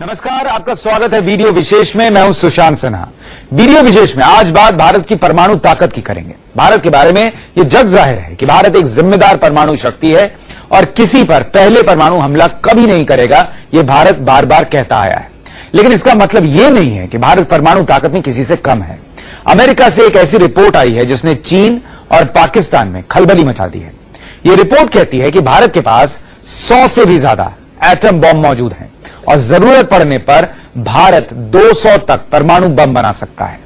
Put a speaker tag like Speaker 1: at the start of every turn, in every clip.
Speaker 1: नमस्कार, आपका स्वागत है वीडियो विशेष में। मैं हूं सुशांत सिन्हा। वीडियो विशेष में आज बात भारत की परमाणु ताकत की करेंगे। भारत के बारे में यह जग जाहिर है कि भारत एक जिम्मेदार परमाणु शक्ति है और किसी पर पहले परमाणु हमला कभी नहीं करेगा, यह भारत बार बार कहता आया है। लेकिन इसका मतलब यह नहीं है कि भारत परमाणु ताकत में किसी से कम है। अमेरिका से एक ऐसी रिपोर्ट आई है जिसने चीन और पाकिस्तान में खलबली मचा दी है। यह रिपोर्ट कहती है कि भारत के पास 100 से भी ज्यादा एटम बम मौजूद हैं और जरूरत पड़ने पर भारत 200 तक परमाणु बम बना सकता है।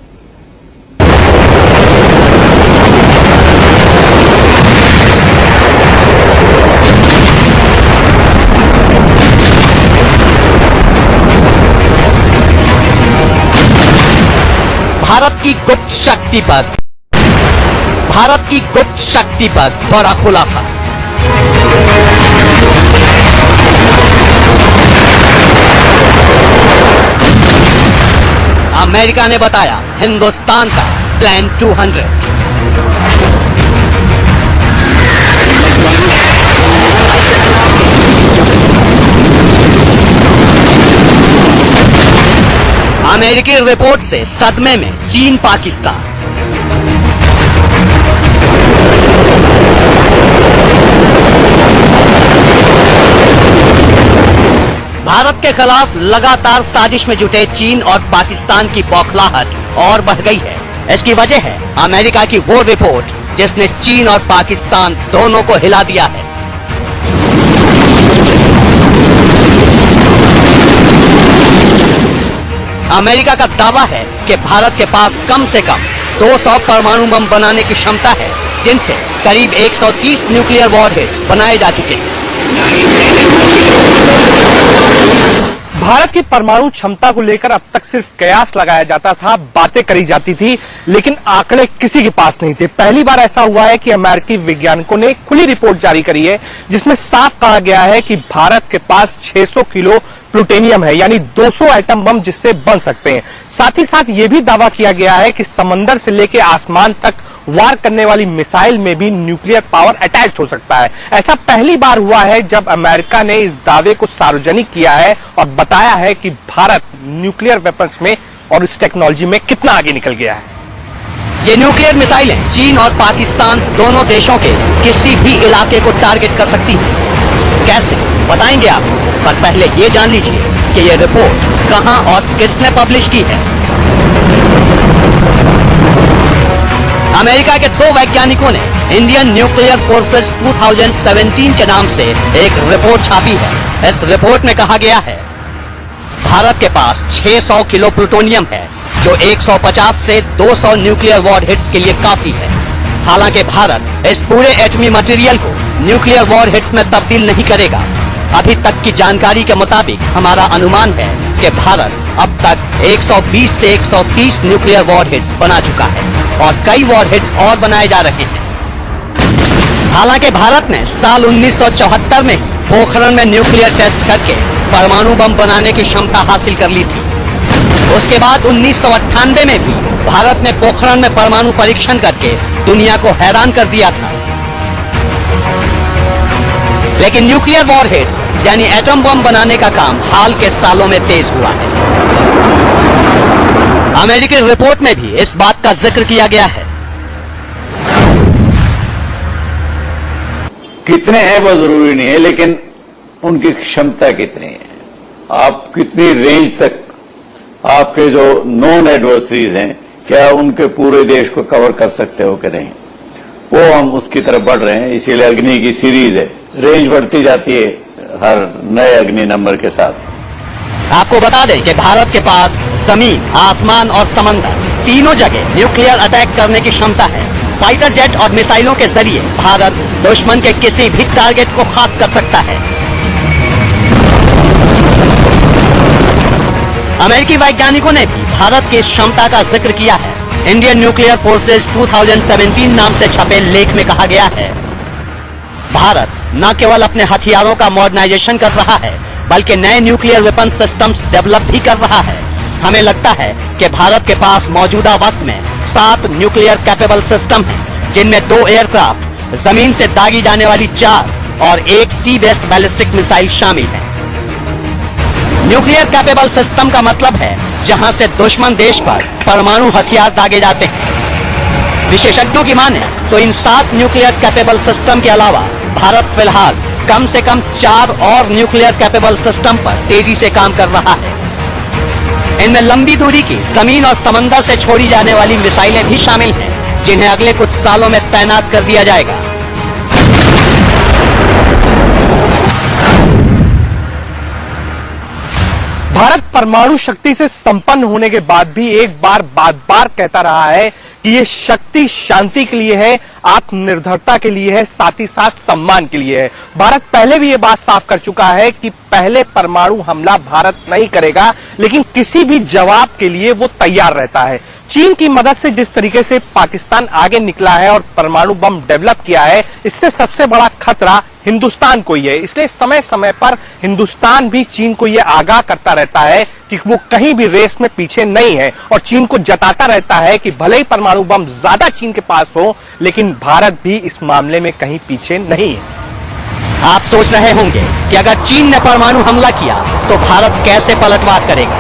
Speaker 2: भारत की गुप्त शक्ति पर बड़ा खुलासा। अमेरिका ने बताया हिंदुस्तान का प्लान 200। अमेरिकी रिपोर्ट से सदमे में चीन पाकिस्तान। भारत के खिलाफ लगातार साजिश में जुटे चीन और पाकिस्तान की बौखलाहट और बढ़ गई है। इसकी वजह है अमेरिका की वो रिपोर्ट जिसने चीन और पाकिस्तान दोनों को हिला दिया है। अमेरिका का दावा है कि भारत के पास कम से कम 200 परमाणु बम बनाने की क्षमता है, जिनसे करीब 130 न्यूक्लियर वॉरहेड्स बनाए जा चुके हैं।
Speaker 3: भारत की परमाणु क्षमता को लेकर अब तक सिर्फ कयास लगाया जाता था, बातें करी जाती थी, लेकिन आंकड़े किसी के पास नहीं थे। पहली बार ऐसा हुआ है कि अमेरिकी वैज्ञानिकों ने एक खुली रिपोर्ट जारी करी है जिसमें साफ कहा गया है कि भारत के पास 600 किलो प्लूटोनियम है, यानी 200 एटम बम जिससे बन सकते हैं। साथ ही साथ यह भी दावा किया गया है कि समंदर से लेकर आसमान तक वार करने वाली मिसाइल में भी न्यूक्लियर पावर अटैच हो सकता है। ऐसा पहली बार हुआ है जब अमेरिका ने इस दावे को सार्वजनिक किया है और बताया है कि भारत न्यूक्लियर वेपन्स में और इस टेक्नोलॉजी में कितना आगे निकल गया है।
Speaker 2: ये न्यूक्लियर मिसाइलें चीन और पाकिस्तान दोनों देशों के किसी भी इलाके को टारगेट कर सकती हैं। कैसे बताएंगे आप, पर पहले ये जान लीजिए कि ये रिपोर्ट कहां और किसने पब्लिश की है। अमेरिका के 2 वैज्ञानिकों ने इंडियन न्यूक्लियर फोर्सेस 2017 के नाम से एक रिपोर्ट छापी है। इस रिपोर्ट में कहा गया है भारत के पास 600 किलो प्लूटोनियम है, जो 150 से 200 न्यूक्लियर वॉरहेड्स के लिए काफी है। हालांकि भारत इस पूरे एटमी मटेरियल को न्यूक्लियर वॉरहेड्स में तब्दील नहीं करेगा। अभी तक की जानकारी के मुताबिक हमारा अनुमान है कि भारत अब तक 120 से 130 न्यूक्लियर वॉरहेड्स बना चुका है और कई वॉरहेड्स और बनाए जा रहे हैं। हालांकि भारत ने साल 1974 में ही पोखरण में न्यूक्लियर टेस्ट करके परमाणु बम बनाने की क्षमता हासिल कर ली थी। उसके बाद 1998 में भी भारत ने पोखरण में परमाणु परीक्षण करके दुनिया को हैरान कर दिया था। लेकिन न्यूक्लियर वॉरहेड्स यानी एटम बम बनाने का काम हाल के सालों में तेज हुआ है। अमेरिकी रिपोर्ट में भी इस बात का जिक्र किया गया है।
Speaker 4: कितने हैं वो जरूरी नहीं है, लेकिन उनकी क्षमता कितनी है, आप कितनी रेंज तक आपके जो नॉन एडवर्सरीज हैं, क्या उनके पूरे देश को कवर कर सकते हो कि नहीं, वो हम उसकी तरफ बढ़ रहे हैं। इसीलिए अग्नि की सीरीज है, रेंज बढ़ती जाती है हर नए अग्नि नंबर के साथ।
Speaker 2: आपको बता दें कि भारत के पास जमीन, आसमान और समंदर तीनों जगह न्यूक्लियर अटैक करने की क्षमता है। फाइटर जेट और मिसाइलों के जरिए भारत दुश्मन के किसी भी टारगेट को खाक कर सकता है। अमेरिकी वैज्ञानिकों ने भी भारत की इस क्षमता का जिक्र किया है। इंडियन न्यूक्लियर फोर्सेस 2017 नाम से छपे लेख में कहा गया है भारत न केवल अपने हथियारों का मॉडर्नाइजेशन कर रहा है, बल्कि नए न्यूक्लियर वेपन सिस्टम्स डेवलप भी कर रहा है। हमें लगता है कि भारत के पास मौजूदा वक्त में 7 न्यूक्लियर कैपेबल सिस्टम हैं, जिनमें 2 एयरक्राफ्ट, जमीन से दागी जाने वाली 4 और 1 सी बेस्ड बैलिस्टिक मिसाइल शामिल है। न्यूक्लियर कैपेबल सिस्टम का मतलब है जहां से दुश्मन देश पर परमाणु हथियार दागे जाते हैं। विशेषज्ञों की माने तो इन 7 न्यूक्लियर कैपेबल सिस्टम के अलावा भारत फिलहाल कम से कम 4 और न्यूक्लियर कैपेबल सिस्टम पर तेजी से काम कर रहा है। इनमें लंबी दूरी की जमीन और समंदर से छोड़ी जाने वाली मिसाइलें भी शामिल हैं, जिन्हें अगले कुछ सालों में तैनात कर दिया जाएगा।
Speaker 3: भारत परमाणु शक्ति से संपन्न होने के बाद भी एक बार बार कहता रहा है कि ये शक्ति शांति के लिए है, आत्मनिर्भरता के लिए है, साथ ही साथ सम्मान के लिए है। भारत पहले भी ये बात साफ कर चुका है कि पहले परमाणु हमला भारत नहीं करेगा, लेकिन किसी भी जवाब के लिए वो तैयार रहता है। चीन की मदद से जिस तरीके से पाकिस्तान आगे निकला है और परमाणु बम डेवलप किया है, इससे सबसे बड़ा खतरा हिंदुस्तान को ही है। इसलिए समय समय पर हिंदुस्तान भी चीन को यह आगाह करता रहता है कि वो कहीं भी रेस में पीछे नहीं है, और चीन को जताता रहता है कि भले ही परमाणु बम ज्यादा चीन के पास हो, लेकिन भारत भी इस मामले में कहीं पीछे नहीं है।
Speaker 2: आप सोच रहे होंगे कि अगर चीन ने परमाणु हमला किया तो भारत कैसे पलटवार करेगा,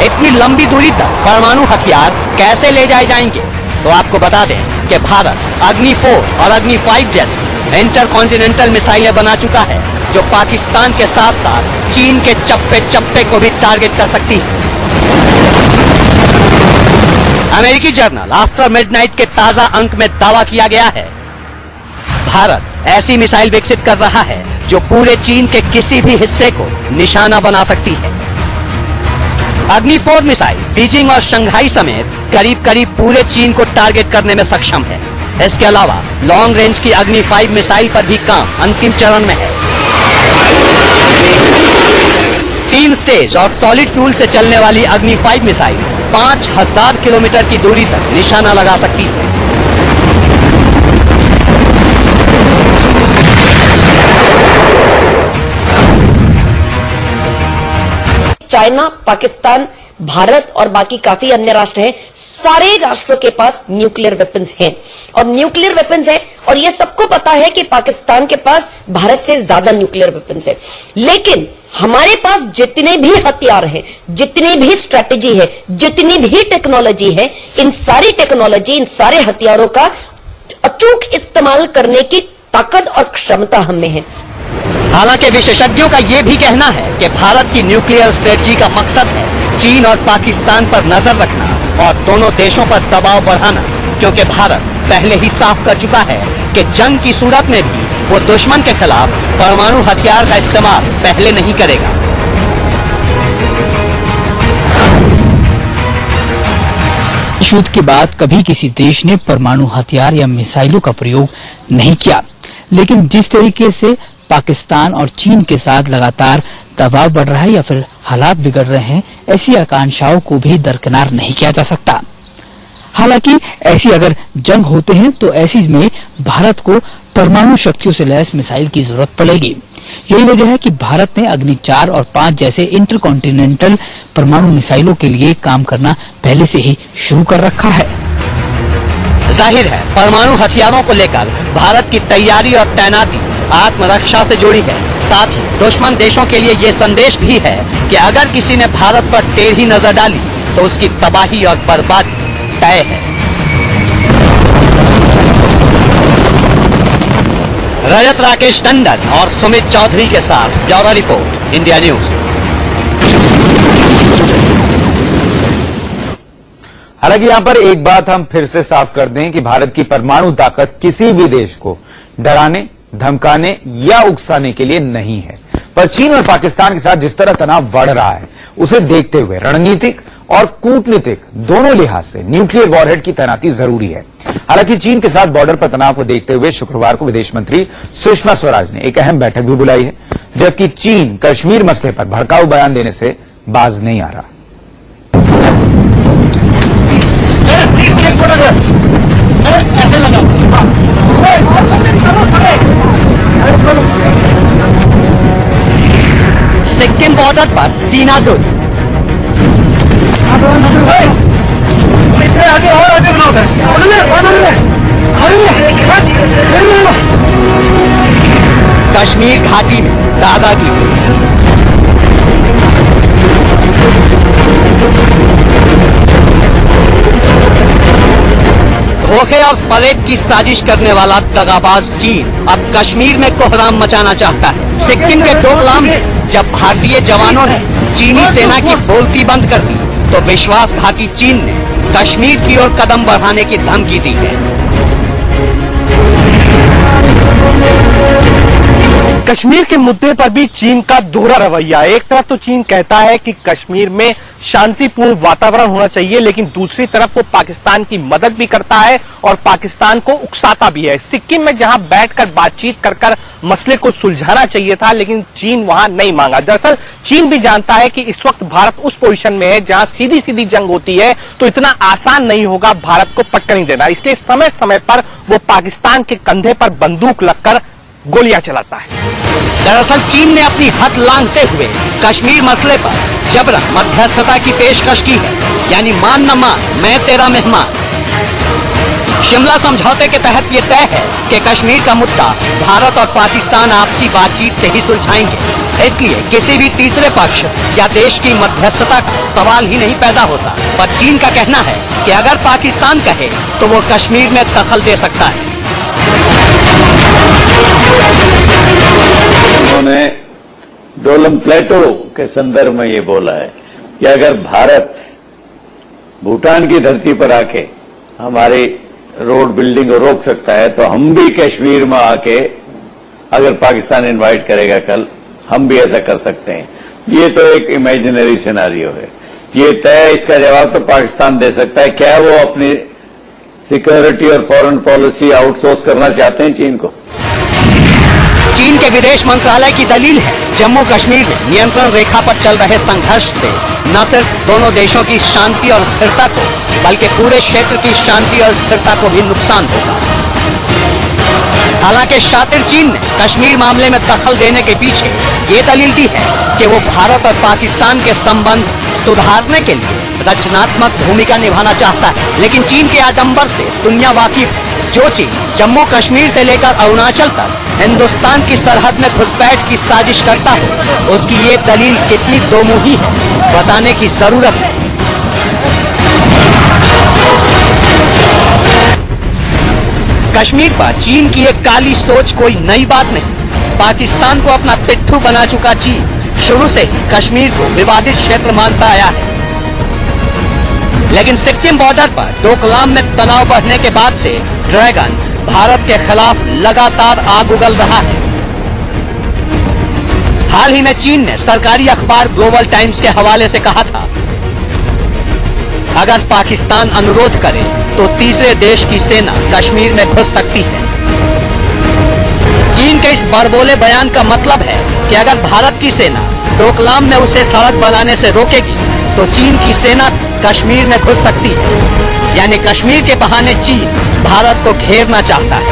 Speaker 2: इतनी लंबी दूरी तक परमाणु हथियार कैसे ले जाए जाएंगे। तो आपको बता दें कि भारत अग्नि 4 और अग्नि 5 जैसी इंटरकॉन्टिनेंटल मिसाइलें बना चुका है, जो पाकिस्तान के साथ साथ चीन के चप्पे चप्पे को भी टारगेट कर सकती है। अमेरिकी जर्नल आफ्टर मिडनाइट के ताजा अंक में दावा किया गया है, भारत ऐसी मिसाइल विकसित कर रहा है जो पूरे चीन के किसी भी हिस्से को निशाना बना सकती है। अग्नि 4 मिसाइल बीजिंग और शंघाई समेत करीब करीब पूरे चीन को टारगेट करने में सक्षम है। इसके अलावा लॉन्ग रेंज की अग्नि 5 मिसाइल पर भी काम अंतिम चरण में है। 3 स्टेज और सॉलिड फ्यूल से चलने वाली अग्नि 5 मिसाइल 5000 किलोमीटर की दूरी तक निशाना लगा सकती है।
Speaker 5: चाइना, पाकिस्तान, भारत और बाकी काफी अन्य राष्ट्र हैं, सारे राष्ट्रों के पास न्यूक्लियर वेपन्स हैं और न्यूक्लियर वेपन्स हैं, और ये सबको पता है कि पाकिस्तान के पास भारत से ज्यादा न्यूक्लियर वेपन्स हैं। लेकिन हमारे पास जितने भी हथियार हैं, जितनी भी स्ट्रेटेजी है, जितनी भी टेक्नोलॉजी है, इन सारी टेक्नोलॉजी, इन सारे हथियारों का अचूक इस्तेमाल करने की ताकत और क्षमता हमें है।
Speaker 2: हालांकि विशेषज्ञों का यह भी कहना है कि भारत की न्यूक्लियर स्ट्रेटजी का मकसद है चीन और पाकिस्तान पर नजर रखना और दोनों देशों पर दबाव बढ़ाना, क्योंकि भारत पहले ही साफ कर चुका है कि जंग की सूरत में भी वो दुश्मन के खिलाफ परमाणु हथियार का इस्तेमाल पहले नहीं करेगा।
Speaker 6: युद्ध के बाद कभी किसी देश ने परमाणु हथियार या मिसाइलों का प्रयोग नहीं किया, लेकिन जिस तरीके से पाकिस्तान और चीन के साथ लगातार दबाव बढ़ रहा है या फिर हालात बिगड़ रहे हैं, ऐसी आकांक्षाओं को भी दरकिनार नहीं किया जा सकता। हालांकि ऐसी अगर जंग होते हैं तो ऐसी में भारत को परमाणु शक्तियों से लैस मिसाइल की जरूरत पड़ेगी। यही वजह है कि भारत ने अग्नि 4 और 5 जैसे इंटरकॉन्टिनेंटल परमाणु मिसाइलों के लिए काम करना पहले से ही शुरू कर रखा है।
Speaker 2: जाहिर है परमाणु हथियारों को लेकर भारत की तैयारी और तैनाती आत्मरक्षा से जुड़ी है। साथ ही दुश्मन देशों के लिए ये संदेश भी है कि अगर किसी ने भारत पर टेढ़ी नजर डाली तो उसकी तबाही और बर्बादी तय है। रजत राकेश टंडन और सुमित चौधरी के साथ ब्यूरो रिपोर्ट, इंडिया न्यूज।
Speaker 1: हालांकि यहां पर एक बात हम फिर से साफ कर दें कि भारत की परमाणु ताकत किसी भी देश को डराने, धमकाने या उकसाने के लिए नहीं है, पर चीन और पाकिस्तान के साथ जिस तरह तनाव बढ़ रहा है उसे देखते हुए रणनीतिक और कूटनीतिक दोनों लिहाज से न्यूक्लियर वॉरहेड की तैनाती जरूरी है। हालांकि चीन के साथ बॉर्डर पर तनाव को देखते हुए शुक्रवार को विदेश मंत्री सुषमा स्वराज ने एक अहम बैठक भी बुलाई है, जबकि चीन कश्मीर मसले पर भड़काऊ बयान देने से बाज नहीं आ रहा।
Speaker 2: सिक्किम बॉर्डर पर सीनाजोर कश्मीर घाटी में दादागिरी। धोखे और परेड की साजिश करने वाला दगाबाज चीन अब कश्मीर में कोहराम मचाना चाहता है। सिक्किम के डोकलाम में जब भारतीय जवानों ने चीनी सेना की बोलती बंद कर दी तो विश्वासघाती चीन ने कश्मीर की ओर कदम बढ़ाने की धमकी दी है।
Speaker 3: कश्मीर के मुद्दे पर भी चीन का दोहरा रवैया। एक तरफ तो चीन कहता है कि कश्मीर में शांतिपूर्ण वातावरण होना चाहिए, लेकिन दूसरी तरफ वो पाकिस्तान की मदद भी करता है और पाकिस्तान को उकसाता भी है। सिक्किम में जहां बैठकर बातचीत कर मसले को सुलझाना चाहिए था, लेकिन चीन वहां नहीं मांगा। दरअसल चीन भी जानता है कि इस वक्त भारत उस पोजीशन में है जहां सीधी सीधी जंग होती है तो इतना आसान नहीं होगा भारत को पटकनी देना। इसलिए समय समय पर वो पाकिस्तान के कंधे पर बंदूक लगकर गोलियां चलाता है।
Speaker 2: दरअसल चीन ने अपनी हद लांघते हुए कश्मीर मसले पर जबरन मध्यस्थता की पेशकश की है, यानी मान न मान मैं तेरा मेहमान। शिमला समझौते के तहत ये तय है कि कश्मीर का मुद्दा भारत और पाकिस्तान आपसी बातचीत से ही सुलझाएंगे। इसलिए किसी भी तीसरे पक्ष या देश की मध्यस्थता का सवाल ही नहीं पैदा होता। पर चीन का कहना है कि अगर पाकिस्तान कहे तो वो कश्मीर में दखल दे सकता है।
Speaker 4: उन्होंने डोलम प्लेटो के संदर्भ में ये बोला है कि अगर भारत भूटान की धरती पर आके हमारी रोड बिल्डिंग को रोक सकता है तो हम भी कश्मीर में आके अगर पाकिस्तान इनवाइट करेगा कल, हम भी ऐसा कर सकते हैं। ये तो एक इमेजिनरी सिनारियो है। ये तय इसका जवाब तो पाकिस्तान दे सकता है। क्या वो अपनी सिक्योरिटी और फॉरेन पॉलिसी आउटसोर्स करना चाहते हैं चीन को?
Speaker 2: चीन के विदेश मंत्रालय की दलील है जम्मू कश्मीर में नियंत्रण रेखा पर चल रहे संघर्ष से न सिर्फ दोनों देशों की शांति और स्थिरता को बल्कि पूरे क्षेत्र की शांति और स्थिरता को भी नुकसान होगा। हालांकि शातिर चीन ने कश्मीर मामले में दखल देने के पीछे ये दलील दी है कि वो भारत और पाकिस्तान के संबंध सुधारने के लिए रचनात्मक भूमिका निभाना चाहता है। लेकिन चीन के आडंबर से दुनिया वाकिफ है। जो चीन जम्मू कश्मीर से लेकर अरुणाचल तक हिंदुस्तान की सरहद में घुसपैठ की साजिश करता है, उसकी ये दलील कितनी दोमुही है बताने की जरूरत है। कश्मीर पर चीन की एक काली सोच कोई नई बात नहीं। पाकिस्तान को अपना पिट्ठू बना चुका चीन शुरू से ही कश्मीर को विवादित क्षेत्र मानता आया है। लेकिन सिक्किम बॉर्डर पर डोकलाम में तनाव बढ़ने के बाद से ड्रैगन भारत के खिलाफ लगातार आग उगल रहा है। हाल ही में चीन ने सरकारी अखबार ग्लोबल टाइम्स के हवाले से कहा था, अगर पाकिस्तान अनुरोध करे तो तीसरे देश की सेना कश्मीर में घुस सकती है। चीन के इस बड़बोले बयान का मतलब है कि अगर भारत की सेना डोकलाम में उसे सड़क बनाने से रोकेगी तो चीन की सेना कश्मीर में घुस सकती है। यानी कश्मीर के बहाने चीन भारत को घेरना चाहता है।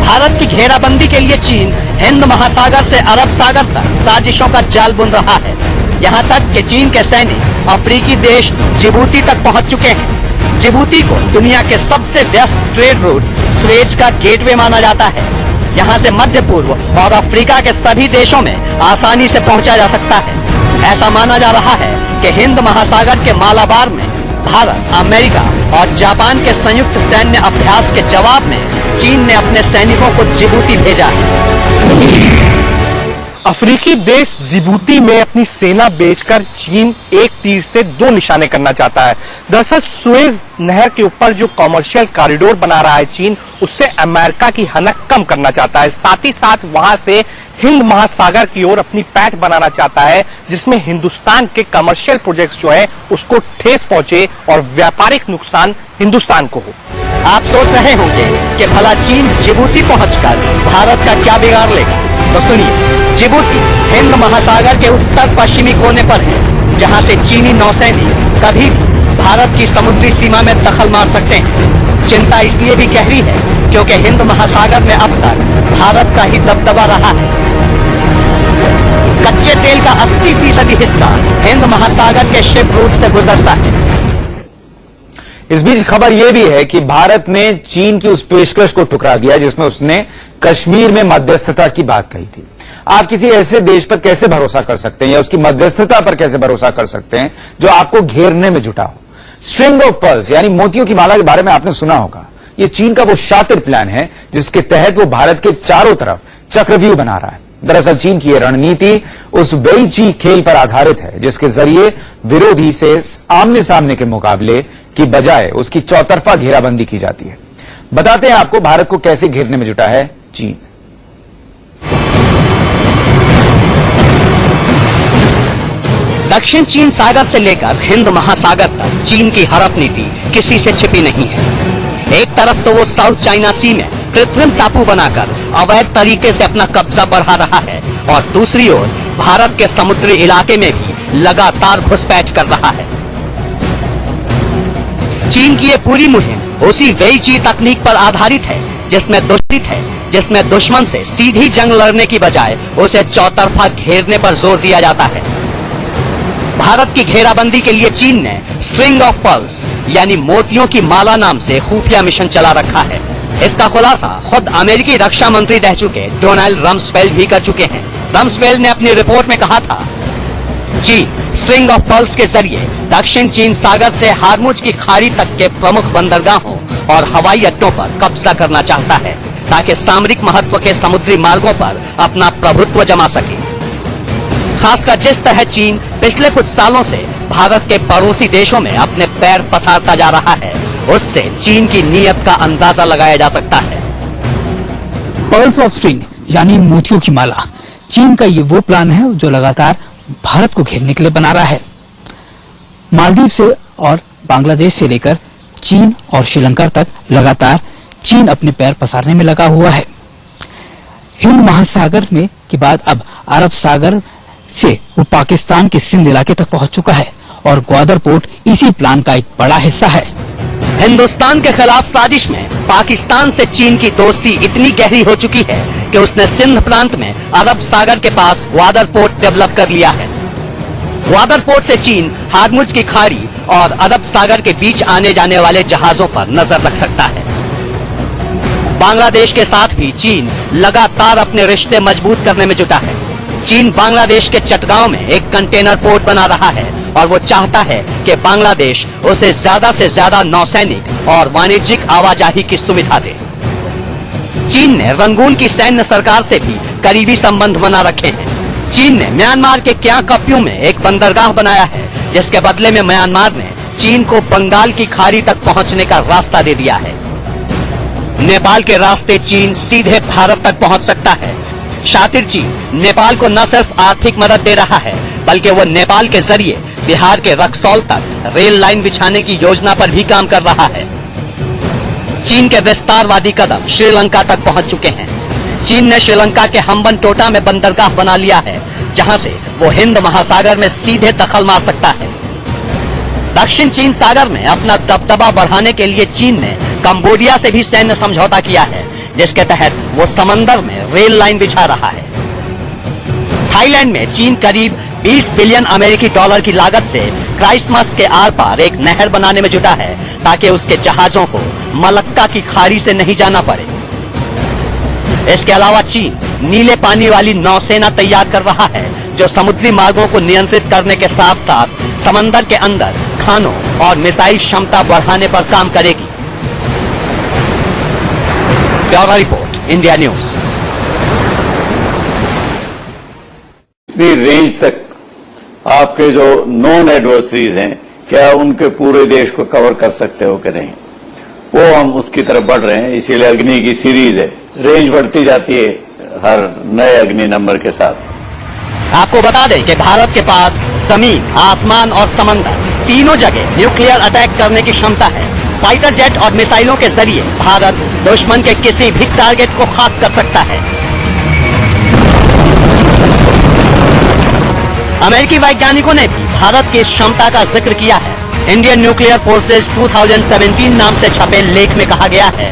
Speaker 2: भारत की घेराबंदी के लिए चीन हिंद महासागर से अरब सागर तक साजिशों का जाल बुन रहा है। यहाँ तक कि चीन के सैनिक अफ्रीकी देश जिबूती तक पहुँच चुके हैं। जिबूती को दुनिया के सबसे व्यस्त ट्रेड रूट स्वेज का गेटवे माना जाता है। यहाँ से मध्य पूर्व और अफ्रीका के सभी देशों में आसानी से पहुँचा जा सकता है। ऐसा माना जा रहा है कि हिंद महासागर के मालाबार में भारत, अमेरिका और जापान के संयुक्त सैन्य अभ्यास के जवाब में चीन ने अपने सैनिकों को जिबूती भेजा है।
Speaker 3: अफ्रीकी देश जिबूती में अपनी सेना बेचकर चीन एक तीर से दो निशाने करना चाहता है। दरअसल सुएज नहर के ऊपर जो कॉमर्शियल कॉरिडोर बना रहा है चीन, उससे अमेरिका की हनक कम करना चाहता है। साथ ही साथ वहां से हिंद महासागर की ओर अपनी पैठ बनाना चाहता है, जिसमें हिंदुस्तान के कमर्शियल प्रोजेक्ट्स जो है उसको ठेस पहुंचे और व्यापारिक नुकसान हिंदुस्तान को हो।
Speaker 2: आप सोच रहे होंगे कि भला चीन जिबूती पहुंचकर भारत का क्या बिगाड़ लेगा, तो सुनिए। जिबूती हिंद महासागर के उत्तर पश्चिमी कोने पर है, जहां से चीनी नौसैनिक कभी भारत की समुद्री सीमा में दखल मार सकते हैं। चिंता इसलिए भी गहरी है क्योंकि हिंद महासागर में अब तक भारत का ही दबदबा रहा है। कच्चे तेल का 80% हिस्सा हिंद महासागर के शिप रूट से गुजरता है।
Speaker 1: इस बीच खबर यह भी है कि भारत ने चीन की उस पेशकश को ठुकरा दिया जिसमें उसने कश्मीर में मध्यस्थता की बात कही थी। आप किसी ऐसे देश पर कैसे भरोसा कर सकते हैं या उसकी मध्यस्थता पर कैसे भरोसा कर सकते हैं जो आपको घेरने में जुटा हो? स्ट्रिंग ऑफ पर्ल्स यानी मोतियों की माला के बारे में आपने सुना होगा। ये चीन का वो शातिर प्लान है जिसके तहत वो भारत के चारों तरफ चक्रव्यूह बना रहा है। दरअसल चीन की यह रणनीति उस वेइची खेल पर आधारित है जिसके जरिए विरोधी से आमने सामने के मुकाबले की बजाय उसकी चौतरफा घेराबंदी की जाती है। बताते हैं आपको भारत को कैसे घेरने में जुटा है चीन।
Speaker 2: दक्षिण चीन सागर से लेकर हिंद महासागर तक चीन की हड़प नीति किसी से छिपी नहीं है। एक तरफ तो वो साउथ चाइना सी में कृत्रिम टापू बनाकर अवैध तरीके से अपना कब्जा बढ़ा रहा है और दूसरी ओर भारत के समुद्री इलाके में भी लगातार घुसपैठ कर रहा है। चीन की ये पूरी मुहिम उसी वेइची तकनीक पर आधारित है जिसमें दुश्मन से सीधी जंग लड़ने की बजाय उसे चौतरफा घेरने पर जोर दिया जाता है। भारत की घेराबंदी के लिए चीन ने स्ट्रिंग ऑफ पर्ल्स यानी मोतियों की माला नाम से खुफिया मिशन चला रखा है। इसका खुलासा खुद अमेरिकी रक्षा मंत्री रह चुके डोनाल्ड रम्सफेल्ड भी कर चुके हैं। रम्सफेल्ड ने अपनी रिपोर्ट में कहा था, चीन स्ट्रिंग ऑफ पर्ल्स के जरिए दक्षिण चीन सागर से हार्मुज की खाड़ी तक के प्रमुख बंदरगाहों और हवाई अड्डों पर कब्जा करना चाहता है ताकि सामरिक महत्व के समुद्री मार्गों पर अपना प्रभुत्व जमा सके। खासकर जिस तरह चीन पिछले कुछ सालों से भारत के पड़ोसी देशों में अपने पैर पसारता जा रहा है, उससे चीन की नीयत का अंदाजा लगाया जा सकता है।
Speaker 6: पर्ल्स ऑफ स्ट्रिंग यानी मोतियों की माला, चीन का ये वो प्लान है जो लगातार भारत को घेरने के लिए बना रहा है। मालदीव से और बांग्लादेश से लेकर चीन और श्रीलंका तक लगातार चीन अपने पैर पसारने में लगा हुआ है। हिंद महासागर में के बाद अब अरब सागर से वो पाकिस्तान के सिंध इलाके तक पहुंच चुका है और ग्वादर पोर्ट इसी प्लान का एक बड़ा हिस्सा है।
Speaker 2: हिंदुस्तान के खिलाफ साजिश में पाकिस्तान से चीन की दोस्ती इतनी गहरी हो चुकी है कि उसने सिंध प्रांत में अरब सागर के पास ग्वादर पोर्ट डेवलप कर लिया है। ग्वादर पोर्ट से चीन हार्मुज की खाड़ी और अरब सागर के बीच आने जाने वाले जहाजों पर नजर रख सकता है। बांग्लादेश के साथ भी चीन लगातार अपने रिश्ते मजबूत करने में जुटा है। चीन बांग्लादेश के चटगांव में एक कंटेनर पोर्ट बना रहा है और वो चाहता है कि बांग्लादेश उसे ज्यादा से ज्यादा नौसैनिक और वाणिज्यिक आवाजाही की सुविधा दे। चीन ने रंगून की सैन्य सरकार से भी करीबी संबंध बना रखे हैं। चीन ने म्यांमार के क्यांकप्यू में एक बंदरगाह बनाया है जिसके बदले में म्यांमार ने चीन को बंगाल की खाड़ी तक पहुंचने का रास्ता दे दिया है। नेपाल के रास्ते चीन सीधे भारत तक पहुंच सकता है। शातिर चीन नेपाल को न सिर्फ आर्थिक मदद दे रहा है बल्कि वो नेपाल के जरिए बिहार के रक्सौल तक रेल लाइन बिछाने की योजना पर भी काम कर रहा है। चीन के विस्तारवादी कदम श्रीलंका तक पहुंच चुके हैं। चीन ने श्रीलंका के हम्बनटोटा में बंदरगाह बना लिया है जहां से वो हिंद महासागर में सीधे दखल मार सकता है। दक्षिण चीन सागर में अपना दबदबा बढ़ाने के लिए चीन ने कंबोडिया से भी सैन्य समझौता किया है जिसके तहत वो समंदर में रेल लाइन बिछा रहा है। थाईलैंड में चीन करीब 20 बिलियन अमेरिकी डॉलर की लागत से क्राइस्टमस के आर पार एक नहर बनाने में जुटा है ताकि उसके जहाजों को मलक्का की खाड़ी से नहीं जाना पड़े। इसके अलावा चीन नीले पानी वाली नौसेना तैयार कर रहा है जो समुद्री मार्गों को नियंत्रित करने के साथ साथ समंदर के अंदर खानों और मिसाइल क्षमता बढ़ाने पर काम करेगी। Bureau report, India news.
Speaker 4: इतनी रेंज तक आपके जो नॉन एडवर्सरीज हैं, क्या उनके पूरे देश को कवर कर सकते हो कि नहीं, वो हम उसकी तरफ बढ़ रहे हैं। इसीलिए अग्नि की सीरीज है, रेंज बढ़ती जाती है हर नए अग्नि नंबर के साथ।
Speaker 2: आपको बता दें कि भारत के पास जमीन, आसमान और समंदर तीनों जगह न्यूक्लियर अटैक करने की क्षमता है। फाइटर जेट और मिसाइलों के जरिए भारत दुश्मन के किसी भी टारगेट को खाक कर सकता है। अमेरिकी वैज्ञानिकों ने भी भारत की इस क्षमता का जिक्र किया है। इंडियन न्यूक्लियर फोर्सेज 2017 नाम से छपे लेख में कहा गया है,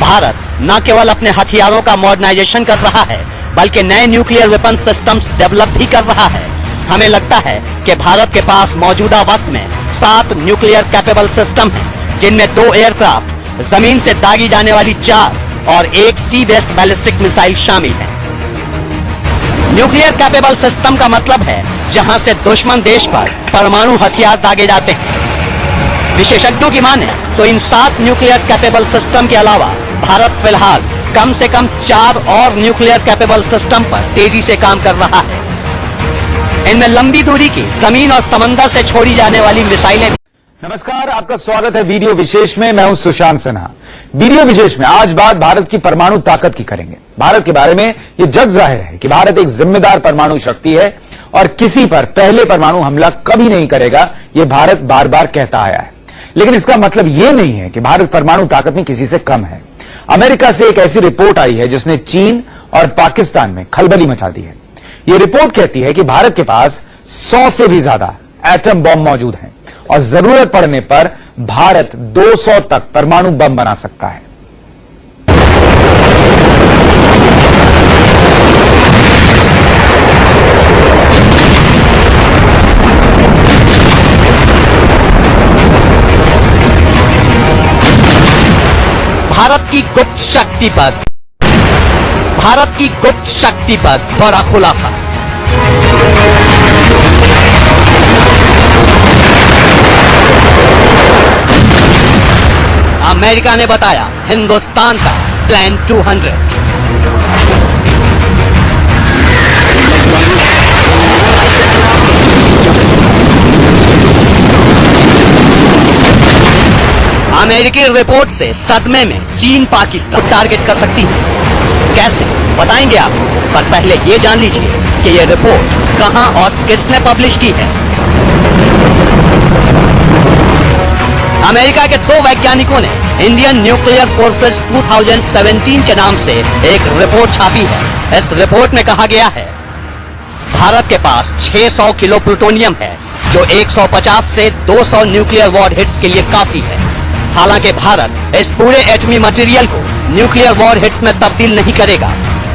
Speaker 2: भारत न केवल अपने हथियारों का मॉडर्नाइजेशन कर रहा है बल्कि नए न्यूक्लियर वेपन सिस्टम्स डेवलप भी कर रहा है। हमें लगता है कि भारत के पास मौजूदा वक्त में 7 न्यूक्लियर कैपेबल सिस्टम हैं, जिनमें 2 एयरक्राफ्ट, जमीन से दागी जाने वाली 4 और 1 सी बेस्ड बैलिस्टिक मिसाइल शामिल है। न्यूक्लियर कैपेबल सिस्टम का मतलब है जहां से दुश्मन देश पर परमाणु हथियार दागे जाते हैं। विशेषज्ञों की माने तो इन 7 न्यूक्लियर कैपेबल सिस्टम के अलावा भारत फिलहाल कम से कम 4 और न्यूक्लियर कैपेबल सिस्टम पर तेजी से काम कर रहा है। इनमें लंबी दूरी की जमीन और समंदर से छोड़ी जाने वाली मिसाइलें।
Speaker 1: नमस्कार, आपका स्वागत है वीडियो विशेष में। मैं हूं सुशांत सिन्हा। वीडियो विशेष में आज बात भारत की परमाणु ताकत की करेंगे। भारत के बारे में यह जग जाहिर है कि भारत एक जिम्मेदार परमाणु शक्ति है और किसी पर पहले परमाणु हमला कभी नहीं करेगा, यह भारत बार बार कहता आया है। लेकिन इसका मतलब यह नहीं है कि भारत परमाणु ताकत में किसी से कम है। अमेरिका से एक ऐसी रिपोर्ट आई है जिसने चीन और पाकिस्तान में खलबली मचा दी है। यह रिपोर्ट कहती है कि भारत के पास 100 से भी ज्यादा एटम बम मौजूद हैं और जरूरत पड़ने पर भारत 200 तक परमाणु बम बना सकता है।
Speaker 2: भारत की गुप्त शक्ति पर बड़ा खुलासा। अमेरिका ने बताया हिंदुस्तान का प्लान 200। अमेरिकी रिपोर्ट से सदमे में चीन पाकिस्तान टारगेट कर सकती है। कैसे बताएंगे आपको, पर पहले ये जान लीजिए कि ये रिपोर्ट कहां और किसने पब्लिश की है। अमेरिका के 2 वैज्ञानिकों ने इंडियन न्यूक्लियर फोर्सेस 2017 के नाम से एक रिपोर्ट छापी है। इस रिपोर्ट में कहा गया है भारत के पास 600 किलो प्लूटोनियम है, जो 150 से 200 न्यूक्लियर वॉरहेड्स के लिए काफी है। हालांकि भारत इस पूरे एटमी मटेरियल को न्यूक्लियर वॉरहेड्स में तब्दील नहीं करेगा।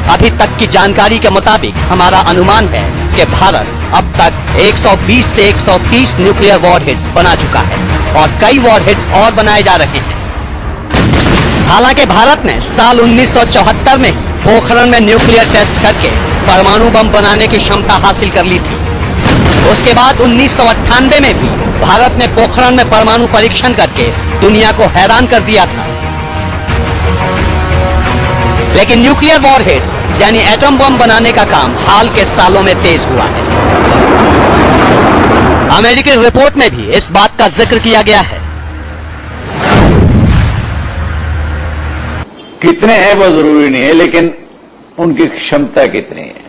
Speaker 2: अभी तक की जानकारी के मुताबिक हमारा अनुमान है कि भारत अब तक 120 से 130 न्यूक्लियर वॉरहेड्स बना चुका है और कई वॉरहेड्स और बनाए जा रहे हैं। हालांकि भारत ने साल 1974 में पोखरण में न्यूक्लियर टेस्ट करके परमाणु बम बनाने की क्षमता हासिल कर ली थी। उसके बाद 1998 में भी भारत ने पोखरण में परमाणु परीक्षण करके दुनिया को हैरान कर दिया था। लेकिन न्यूक्लियर वॉरहेड्स यानी एटम बम बनाने का काम हाल के सालों में तेज हुआ है। अमेरिकी रिपोर्ट में भी इस बात का जिक्र किया गया है।
Speaker 4: कितने हैं वो जरूरी नहीं है, लेकिन उनकी क्षमता कितनी है।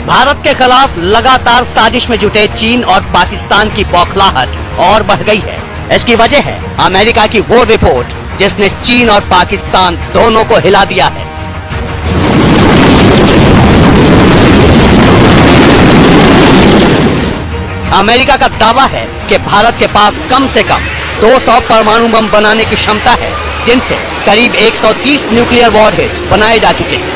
Speaker 2: भारत के खिलाफ लगातार साजिश में जुटे चीन और पाकिस्तान की बौखलाहट और बढ़ गई है। इसकी वजह है अमेरिका की वो रिपोर्ट जिसने चीन और पाकिस्तान दोनों को हिला दिया है। अमेरिका का दावा है कि भारत के पास कम से कम 200 परमाणु बम बनाने की क्षमता है, जिनसे करीब 130 न्यूक्लियर वॉरहेड्स बनाए जा चुके हैं।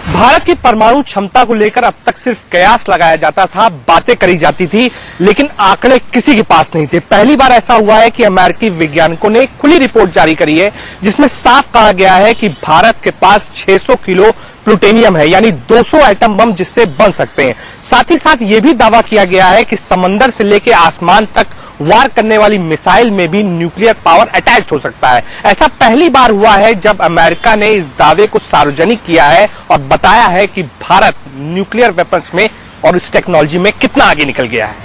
Speaker 3: भारत की परमाणु क्षमता को लेकर अब तक सिर्फ कयास लगाया जाता था, बातें करी जाती थी, लेकिन आंकड़े किसी के पास नहीं थे। पहली बार ऐसा हुआ है कि अमेरिकी वैज्ञानिकों ने एक खुली रिपोर्ट जारी करी है जिसमें साफ कहा गया है कि भारत के पास 600 किलो प्लूटोनियम है, यानी 200 एटम बम जिससे बन सकते हैं। साथ ही साथ यह भी दावा किया गया है कि समंदर से लेकर आसमान तक वार करने वाली मिसाइल में भी न्यूक्लियर पावर अटैच हो सकता है। ऐसा पहली बार हुआ है जब अमेरिका ने इस दावे को सार्वजनिक किया है और बताया है कि भारत न्यूक्लियर वेपन्स में और इस टेक्नोलॉजी में कितना आगे निकल गया है।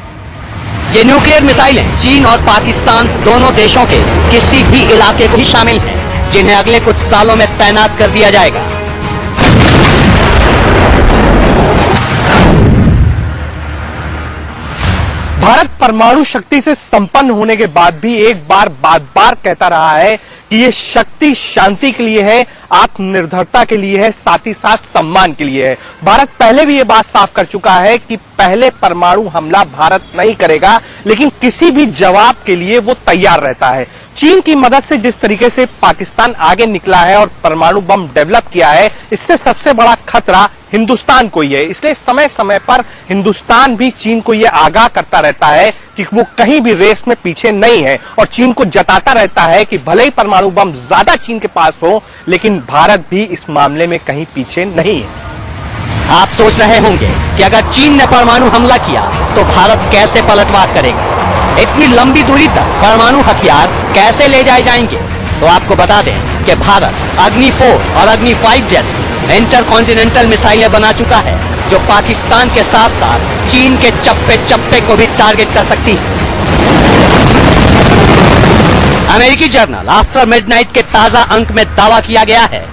Speaker 2: ये न्यूक्लियर मिसाइलें चीन और पाकिस्तान दोनों देशों के किसी भी इलाके को ही शामिल हैं, जिन्हें अगले कुछ सालों में तैनात कर दिया जाएगा।
Speaker 3: भारत परमाणु शक्ति से संपन्न होने के बाद भी एक बार बार कहता रहा है कि ये शक्ति शांति के लिए है, आत्मनिर्भरता के लिए है, साथ ही साथ सम्मान के लिए है। भारत पहले भी ये बात साफ कर चुका है कि पहले परमाणु हमला भारत नहीं करेगा, लेकिन किसी भी जवाब के लिए वो तैयार रहता है। चीन की मदद से जिस तरीके से पाकिस्तान आगे निकला है और परमाणु बम डेवलप किया है, इससे सबसे बड़ा खतरा हिंदुस्तान को ही है। इसलिए समय समय पर हिंदुस्तान भी चीन को यह आगाह करता रहता है कि वो कहीं भी रेस में पीछे नहीं है और चीन को जताता रहता है कि भले ही परमाणु बम ज्यादा चीन के पास हो, लेकिन भारत भी इस मामले में कहीं पीछे नहीं है।
Speaker 2: आप सोच रहे होंगे कि अगर चीन ने परमाणु हमला किया तो भारत कैसे पलटवार करेगा, इतनी लंबी दूरी तक परमाणु हथियार कैसे ले जाए जाएंगे। तो आपको बता दें कि भारत अग्नि 4 और अग्नि 5 जैसी इंटरकॉन्टिनेंटल मिसाइलें बना चुका है, जो पाकिस्तान के साथ साथ चीन के चप्पे चप्पे को भी टारगेट कर सकती है। अमेरिकी जर्नल आफ्टर मिडनाइट के ताजा अंक में दावा किया गया है